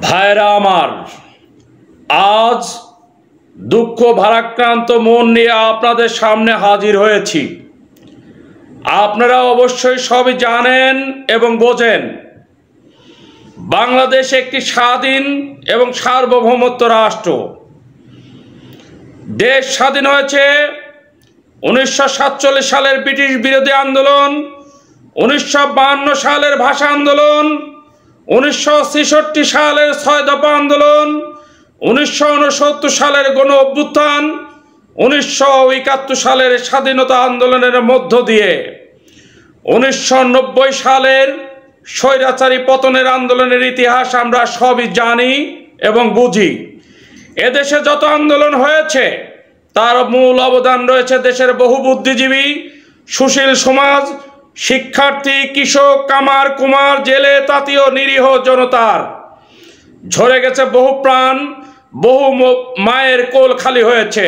ভাইরা আমার, আজ দুঃখ ভারাক্রান্ত মন নিয়ে আপনাদের সামনে হাজির হয়েছি। আপনারা অবশ্যই সবই জানেন এবং বোঝেন, বাংলাদেশ একটি স্বাধীন এবং সার্বভৌমত্ব রাষ্ট্র। দেশ স্বাধীন হয়েছে 1947 সালের ব্রিটিশ বিরোধী আন্দোলন, 1952 সালের ভাষা আন্দোলন, 1966 সালের 6 দফা আন্দোলন, 1969 সালের গণ অভ্যুত্থান, 1971 সালের স্বাধীনতা আন্দোলনের মধ্য দিয়ে 1990 সালের স্বৈরাচারী পতনের আন্দোলনের ইতিহাস আমরা সবই জানি এবং বুঝি। এদেশে যত আন্দোলন হয়েছে তার মূল অবদান রয়েছে দেশের বহু বুদ্ধিজীবী, সুশীল সমাজ, শিক্ষার্থী, কৃষক, কামার কুমার, জেলে তাঁতি ও নিরীহ জনতার। ঝরে গেছে বহু প্রাণ, বহু মায়ের কোল খালি হয়েছে,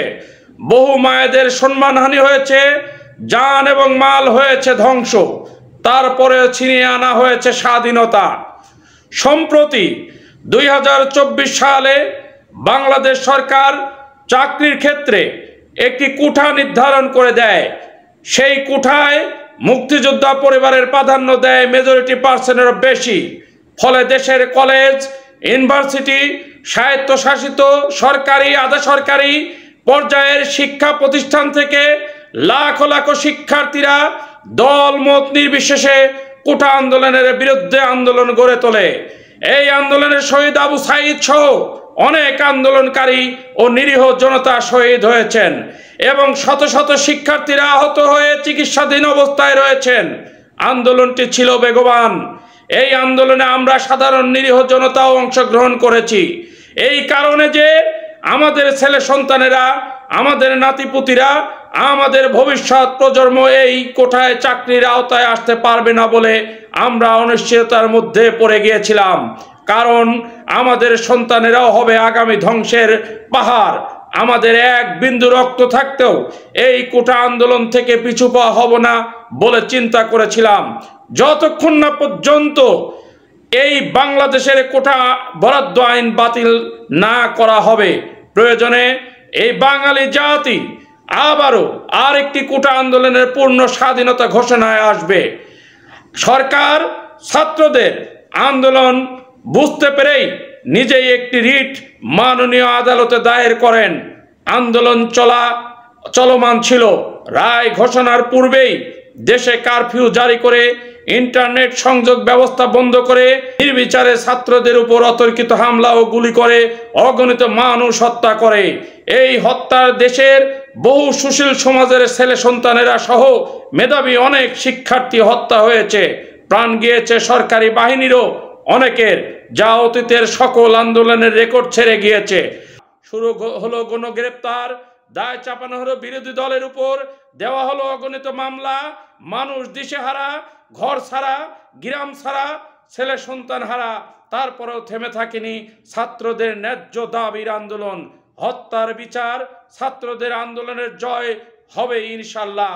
বহু মায়েদের সম্মানহানি হয়েছে, জান এবং মাল হয়েছে ধ্বংস। তারপরে ছিনিয়ে আনা হয়েছে স্বাধীনতা। সম্প্রতি 2024 সালে বাংলাদেশ সরকার চাকরির ক্ষেত্রে একটি কোঠা নির্ধারণ করে দেয়। সেই কোঠায় মুক্তিযোদ্ধা পরিবারের প্রাধান্য দেয় মেজরিটি পার্সেন্টেরও বেশি। ফলে দেশের কলেজ, ইউনিভার্সিটি, স্বায়ত্তশাসিত, সরকারি, আধা সরকারি পর্যায়ের শিক্ষা প্রতিষ্ঠান থেকে লাখ লাখ শিক্ষার্থীরা দল মত নির্বিশেষে কোঠা আন্দোলনের বিরুদ্ধে আন্দোলন গড়ে তোলে। এই আন্দোলনের শহীদ আবু সাঈদ সহ অনেক আন্দোলনকারী ও নিরীহ জনতা শহীদ হয়েছেন এবং শত শত শিক্ষার্থীরা আহত হয়ে চিকিৎসাধীন অবস্থায় রয়েছেন। আন্দোলনটি ছিল বেগবান। এই আন্দোলনে আমরা সাধারণ নিরীহ জনতাও অংশগ্রহণ করেছি। এই কারণে যে আমাদের ছেলে সন্তানেরা, আমাদের নাতিপুতিরা, আমাদের ভবিষ্যৎ প্রজন্ম এই কোঠায় চাকরির আওতায় আসতে পারবে না বলে আমরা অনিশ্চয়তার মধ্যে পড়ে গিয়েছিলাম। কারণ আমাদের সন্তানেরাও হবে আগামী ধ্বংসের পাহাড়। আমাদের এক বিন্দু রক্ত থাকতেও এই কোঠা আন্দোলন থেকে পিছু পা হব না বলে চিন্তা করেছিলাম। যতক্ষণ না পর্যন্ত এই বাংলাদেশের কোঠা বরাদ্দ আইন বাতিল না করা হবে, প্রয়োজনে এই বাঙালি জাতি আবারও আরেকটি কোঠা আন্দোলনের পূর্ণ স্বাধীনতা ঘোষণায় আসবে। সরকার ছাত্রদের আন্দোলন বুঝতে পেরেই নিজেই একটি রিট মাননীয় আদালতে দায়ের করেন। আন্দোলন চলমান ছিল। রায় ঘোষণার পূর্বেই দেশে কারফিউ জারি করে ইন্টারনেট সংযোগ ব্যবস্থা বন্ধ করে নির্বিচারে ছাত্রদের উপর অতর্কিত হামলা ও গুলি করে অগণিত মানুষ হত্যা করে। এই হত্যার দেশের বহু সুশীল সমাজের ছেলে সন্তানেরা সহ মেধাবী অনেক শিক্ষার্থী হত্যা হয়েছে। প্রাণ গিয়েছে সরকারি বাহিনীরও অনেকের, যা অতীতের সকল আন্দোলনের রেকর্ড ছেড়ে গিয়েছে। শুরু হলো গণগ্রেপ্তার, দায় চাপানো হলো বিরোধী দলের উপর, দেওয়া হলো অগণিত মামলা, মানুষ দিশেহারা, ঘর ছাড়া, গ্রাম ছাড়া, ছেলে সন্তান হারা। তারপরেও থেমে থাকেনি ছাত্রদের ন্যায্য দাবির আন্দোলন। হত্যার বিচার, ছাত্রদের আন্দোলনের জয় হবে ইনশাল্লাহ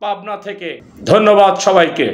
পাবনা থেকে। ধন্যবাদ সবাইকে।